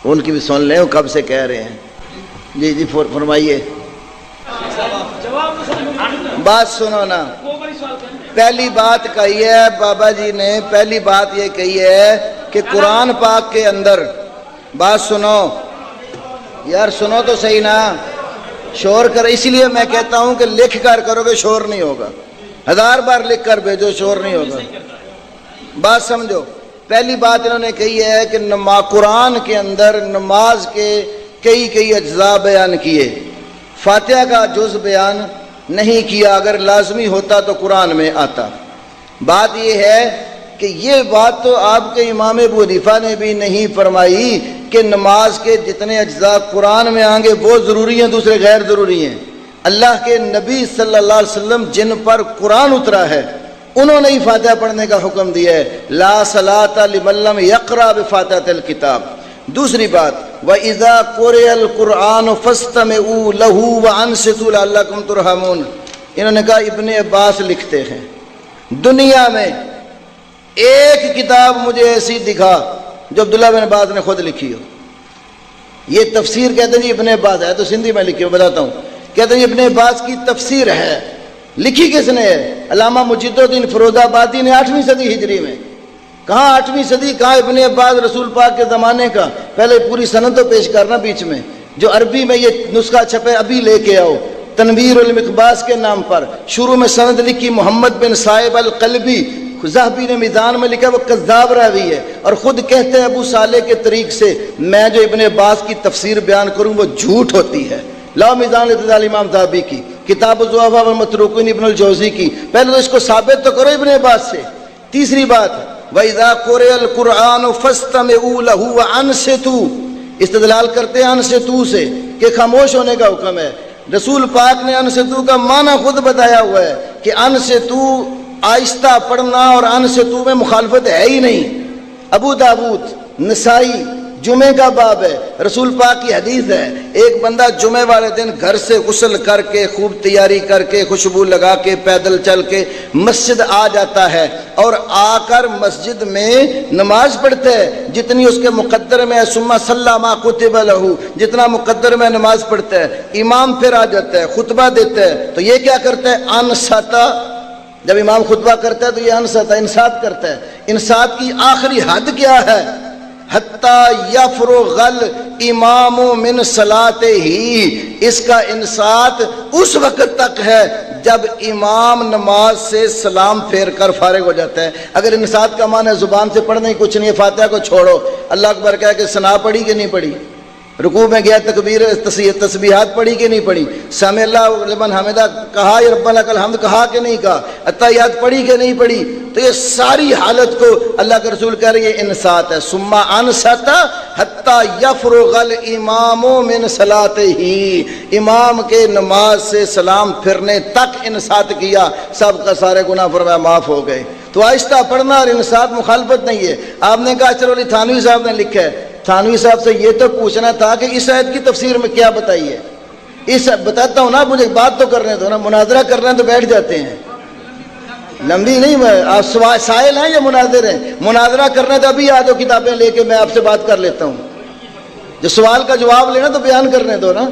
ان کی بھی سن لیں، وہ کب سے کہہ رہے ہیں۔ جی جی فرمائیے، بات سنو نا۔ پہلی بات کہی ہے بابا جی نے، پہلی بات یہ کہی ہے کہ قرآن پاک کے اندر، بات سنو یار، سنو تو صحیح نا، شور کر، اسی لیے میں کہتا ہوں کہ لکھ کر کرو گے شور نہیں ہوگا، 1000 بار لکھ کر بھیجو شور نہیں ہوگا۔ بات سمجھو، پہلی بات انہوں نے کہی ہے کہ قرآن کے اندر نماز کے کئی اجزاء بیان کیے، فاتحہ کا جز بیان نہیں کیا، اگر لازمی ہوتا تو قرآن میں آتا۔ بات یہ ہے کہ یہ بات تو آپ کے امام ابو حنیفہ نے بھی نہیں فرمائی کہ نماز کے جتنے اجزاء قرآن میں آئیں گے وہ ضروری ہیں، دوسرے غیر ضروری ہیں۔ اللہ کے نبی صلی اللہ علیہ وسلم جن پر قرآن اترا ہے انہوں نے ہی فاتحہ پڑھنے کا حکم دیا ہے، لا صلاۃ لمن لم یقرأ بفاتحۃ الکتاب۔ دوسری بات، وَإِذَا قُرِئَ الْقُرْآنُ فَاسْتَمِعُوا لَهُ وَأَنصِتُوا لَعَلَّكُمْ تُرْحَمُونَ۔ انہوں نے کہا ابن عباس لکھتے ہیں، دنیا میں ایک کتاب مجھے ایسی دکھا جو عبداللہ بن عباس نے خود لکھی ہو۔ یہ تفسیر کہتے ہیں جی ابن عباس ہے، تو سندھی میں لکھی ہو، بتاتا ہوں، کہتے ہیں ابن عباس کی تفسیر ہے، لکھی کس نے ہے؟ علامہ مجید الدین فیروز آبادی نے 8ویں صدی ہجری میں۔ کہاں 8ویں صدی، کہاں ابن عباس رسول پاک کے زمانے کا؟ پہلے پوری سند تو پیش کرنا بیچ میں، جو عربی میں یہ نسخہ چھپے ابھی لے کے آؤ، تنویر المقباس کے نام پر شروع میں سند لکھی محمد بن صائب القلبی، ذہبی نے میزان میں لکھا وہ کذاب راوی ہے، اور خود کہتے ہیں ابو صالح کے طریق سے میں جو ابن عباس کی تفسیر بیان کروں وہ جھوٹ ہوتی ہے۔ لاؤ میزان الاعتدال امام ذہبی کی، کتاب الضعفاء والمتروکین ابن الجوزی کی، پہلے تو اس کو ثابت تو کرو ابن عباس سے۔ تیسری بات، وَإِذَا قُرِئَ الْقُرْآنُ فَاسْتَمِعُوا لَهُ وَأَنصِتُوا، استدلال کرتے ہیں انصتو سے کہ خاموش ہونے کا حکم ہے۔ رسول پاک نے انصتو کا معنی خود بتایا ہوا ہے کہ انصتو آہستہ پڑھنا، اور انصتو میں مخالفت ہے ہی نہیں۔ ابو داود، نسائی، جمعے کا باب ہے، رسول پاک کی حدیث ہے، ایک بندہ جمعے والے دن گھر سے غسل کر کے خوب تیاری کر کے خوشبو لگا کے پیدل چل کے مسجد آ جاتا ہے، اور آ کر مسجد میں نماز پڑھتا ہے جتنی اس کے مقدر میں ہے، ثم صلی ما کتب لہ، جتنا مقدر میں نماز پڑھتا ہے، امام پھر آ جاتا ہے خطبہ دیتا ہے، تو یہ کیا کرتا ہے؟ انصتا، جب امام خطبہ کرتا ہے تو یہ انصتا، انصات کرتا ہے۔ انصات کی آخری حد کیا ہے؟ حتی یفرغ الامام من صلاتہ، اس کا انصات اس وقت تک ہے جب امام نماز سے سلام پھیر کر فارغ ہو جاتا ہے۔ اگر انصات کا معنی ہے زبان سے پڑھنا ہی کچھ نہیں ہے، فاتحہ کو چھوڑو، اللہ اکبر کہہ کے ثنا پڑھی کہ نہیں پڑھی، رکوع میں گیا تکبیر تسبیحات پڑھی کہ نہیں پڑھی، سمع اللہ لمن حمدہ کہا یا ربنا لک الحمد کہا کہ نہیں کہا، اتحیات پڑھی کہ نہیں پڑھی، تو یہ ساری حالت کو اللہ کے رسول کہہ رہے ہیں انصات ہے۔ ثم انصت حتی یفرغ الامام من صلاتہ، امام کے نماز سے سلام پھرنے تک انصات کیا، سب کا سارے گناہ فرمایا معاف ہو گئے۔ تو آہستہ پڑھنا اور انصات مخالفت نہیں ہے۔ آپ نے کہا اشرف علی تھانوی صاحب نے لکھا ہے، تھانوی صاحب سے یہ تو پوچھنا تھا کہ اس آیت کی تفسیر میں کیا بتائی ہے۔ اس بتاتا ہوں نا، مجھے بات تو کرنے دو نا، مناظرہ کرنا تو بیٹھ جاتے ہیں، لمبی نہیں، آپ سائل ہیں یا مناظر ہیں؟ مناظرہ کرنا تو ابھی آ جاؤ کتابیں لے کے، میں آپ سے بات کر لیتا ہوں، جو سوال کا جواب لینا تو بیان کرنے دو نا۔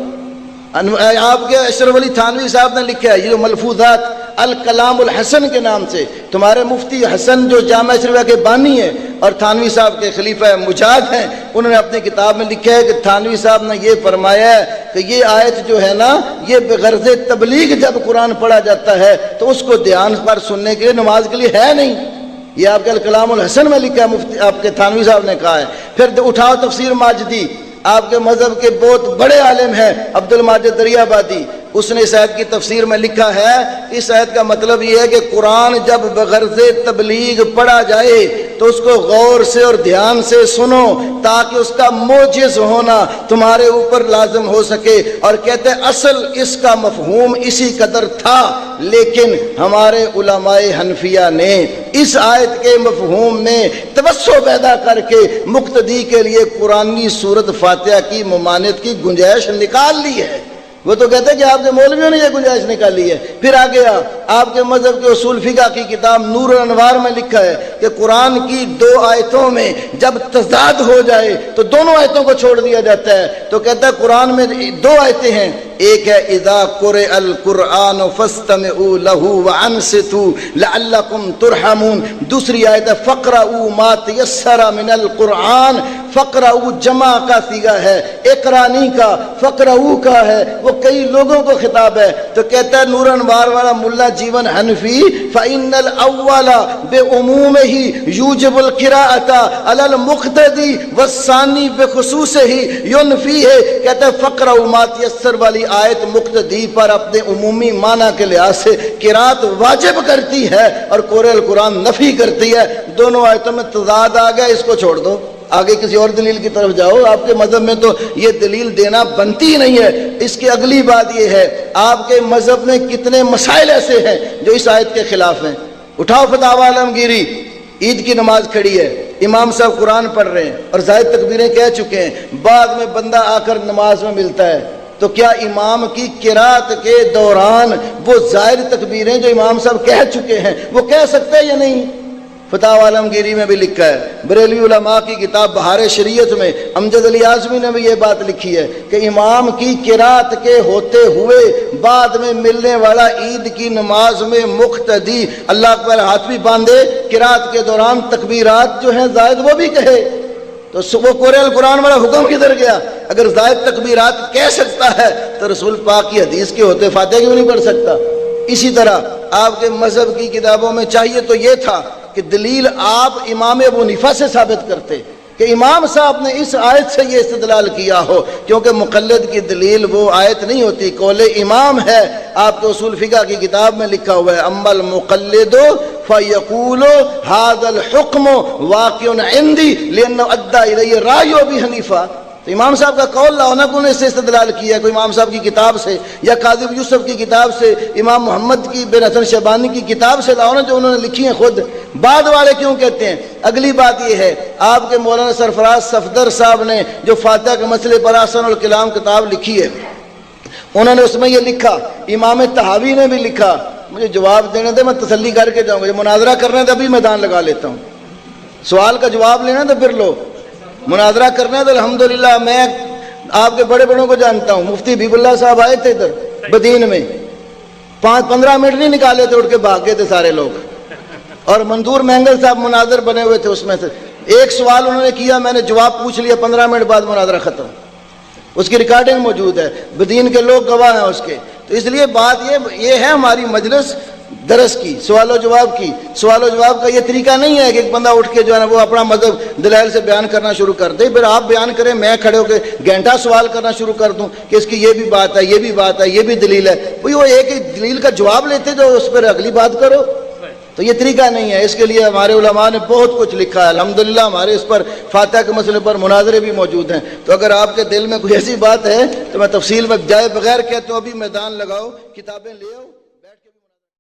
آپ کے اشرف علی تھانوی صاحب نے لکھا ہے، یہ جو ملفوظات الکلام الحسن کے نام سے، تمہارے مفتی حسن جو جامعہ شریعہ کے بانی ہیں اور تھانوی صاحب کے خلیفہ مجاہد ہیں، انہوں نے اپنی کتاب میں لکھا ہے کہ تھانوی صاحب نے یہ فرمایا ہے کہ یہ آیت جو ہے نا، یہ بغرض تبلیغ جب قرآن پڑھا جاتا ہے تو اس کو دھیان پر سننے کے لیے، نماز کے لیے ہے نہیں۔ یہ آپ کے الکلام الحسن میں لکھا ہے، مفتی آپ کے تھانوی صاحب نے کہا ہے۔ پھر اٹھاؤ تفسیر ماجدی، آپ کے مذہب کے بہت بڑے عالم ہیں عبد الماجد دریا آبادی، اس نے اس آیت کی تفسیر میں لکھا ہے، اس آیت کا مطلب یہ ہے کہ قرآن جب بغرض تبلیغ پڑھا جائے تو اس کو غور سے اور دھیان سے سنو تاکہ اس کا موجز ہونا تمہارے اوپر لازم ہو سکے۔ اور کہتے ہیں اصل اس کا مفہوم اسی قدر تھا، لیکن ہمارے علماء حنفیہ نے اس آیت کے مفہوم میں توسع پیدا کر کے مقتدی کے لیے قرآنی سورت فاتحہ کی ممانعت کی گنجائش نکال لی ہے۔ وہ تو کہتے ہیں کہ آپ کے مولویوں نے یہ گنجائش نکالی ہے۔ پھر آگے آپ کے مذہب کے اصول فقہ کی کتاب نور الانوار میں لکھا ہے کہ قرآن کی 2 آیتوں میں جب تضاد ہو جائے تو دونوں آیتوں کو چھوڑ دیا جاتا ہے۔ تو کہتا ہے قرآن میں 2 آیتیں ہیں، ایک ہے اذا قرئ القرآن فاستمعوا له وانصتوا لعلکم ترحمون، دوسری آیت ہے فقرؤوا ما تیسر من القرآن۔ فقرؤوا جمع کا صیغہ ہے، اقرانی کا، فقرؤوا کا ہے، وہ کئی لوگوں کو خطاب ہے۔ تو کہتا ہے نور انوار والا ملا جیون حنفی فإن الأول بعمومه يوجب القراءة على المقتدي والثاني بخصوصه ينفيه۔ کہتا ہے فقرؤوا ما تیسر والی آیت مقتدی پر اپنے عمومی معنی کے لحاظ سے قرات واجب کرتی ہے اور قرئ القرآن نفی کرتی ہے۔ دونوں آیتوں میں تضاد آ گیا، اس کو چھوڑ دو، آگے کسی اور دلیل کی طرف جاؤ۔ آپ کے مذہب میں تو یہ دلیل دینا بنتی ہی نہیں ہے۔ اس کی اگلی بات یہ ہے، آپ کے مذہب میں کتنے مسائل ایسے ہیں جو اس آیت کے خلاف ہیں۔ اٹھاؤ فتاوی عالمگیری، عید کی نماز کھڑی ہے، امام صاحب قرآن پڑھ رہے ہیں اور زائد تکبیریں کہہ چکے ہیں، بعد میں بندہ آ کر نماز میں ملتا ہے، تو کیا امام کی قرات کے دوران وہ زائد تکبیریں جو امام صاحب کہہ چکے ہیں وہ کہہ سکتا ہے یا نہیں؟ فتاوی عالمگیری میں بھی لکھا ہے۔ بریلوی علماء کی کتاب بہار شریعت میں امجد علی اعظمی نے بھی یہ بات لکھی ہے کہ امام کی قرات کے ہوتے ہوئے بعد میں ملنے والا عید کی نماز میں مقتدی اللہ اکبر ہاتھ بھی باندھے، قرات کے دوران تکبیرات جو ہیں زائد وہ بھی کہے، تو وہ قرئ القرآن والا حکم کدھر گیا؟ اگر زائد تکبیرات کہہ سکتا ہے تو رسول پاک کی حدیث کے ہوتے فاتحہ کیوں نہیں پڑھ سکتا؟ اسی طرح آپ کے مذہب کی کتابوں میں چاہیے تو یہ تھا کہ دلیل آپ امام ابو حنیفہ سے ثابت کرتے کہ امام صاحب نے اس آیت سے یہ استدلال کیا ہو، کیونکہ مقلد کی دلیل وہ آیت نہیں ہوتی، قول امام ہے۔ آپ کے اصول فقہ کی کتاب میں لکھا ہوا ہے اما المقلد فیقول ھذا الحکم واقع عندی لانه ادى الیہ رأی ابی حنیفہ۔ تو امام صاحب کا قول لاؤ نا، کون اس سے استدلال کیا؟ کوئی امام صاحب کی کتاب سے یا قاضی یوسف کی کتاب سے، امام محمد کی بن حسن شیبانی کی کتاب سے لاؤ نا جو انہوں نے لکھی ہیں خود۔ بعد والے کیوں کہتے ہیں؟ اگلی بات یہ ہے، آپ کے مولانا سرفراز صفدر صاحب نے جو فاتحہ کے مسئلے پر احسن الکلام کتاب لکھی ہے، انہوں نے اس میں یہ لکھا، امام طحاوی نے بھی لکھا۔ مجھے جواب دینے دے، میں تسلی کر کے جاؤں گا، جو مناظرہ کرنا ہے تو ابھی میدان لگا لیتا ہوں، سوال کا جواب لینا تو پھر لو، مناظرہ کرنا ہے تو الحمدللہ میں آپ کے بڑے بڑوں کو جانتا ہوں۔ مفتی حبیب اللہ صاحب آئے تھے ادھر بدین میں، 5-15 منٹ نہیں نکالے تھے، اٹھ کے بھاگ گئے تھے سارے لوگ، اور منظور مینگل صاحب مناظر بنے ہوئے تھے، اس میں سے ایک سوال انہوں نے کیا، میں نے جواب پوچھ لیا، 15 منٹ بعد مناظرہ ختم، اس کی ریکارڈنگ موجود ہے، بدین کے لوگ گواہ ہیں اس کے۔ تو اس لیے بات یہ ہے ہماری مجلس درس کی، سوال و جواب کی۔ سوال و جواب کا یہ طریقہ نہیں ہے کہ ایک بندہ اٹھ کے جو ہے نا وہ اپنا مذہب دلائل سے بیان کرنا شروع کر دے، پھر آپ بیان کریں، میں کھڑے ہو کے گھنٹہ سوال کرنا شروع کر دوں کہ اس کی یہ بھی بات ہے، یہ بھی بات ہے، یہ بھی دلیل ہے، وہ ایک ہی دلیل کا جواب لیتے جو اس پر اگلی بات کرو، تو یہ طریقہ نہیں ہے۔ اس کے لیے ہمارے علماء نے بہت کچھ لکھا ہے، الحمدللہ ہمارے اس پر فاتحہ کے مسئلے پر مناظرے بھی موجود ہیں۔ تو اگر آپ کے دل میں کوئی ایسی بات ہے تو میں تفصیل میں جائے بغیر کہتا ہوں ابھی میدان لگاؤ، کتابیں لے آؤ۔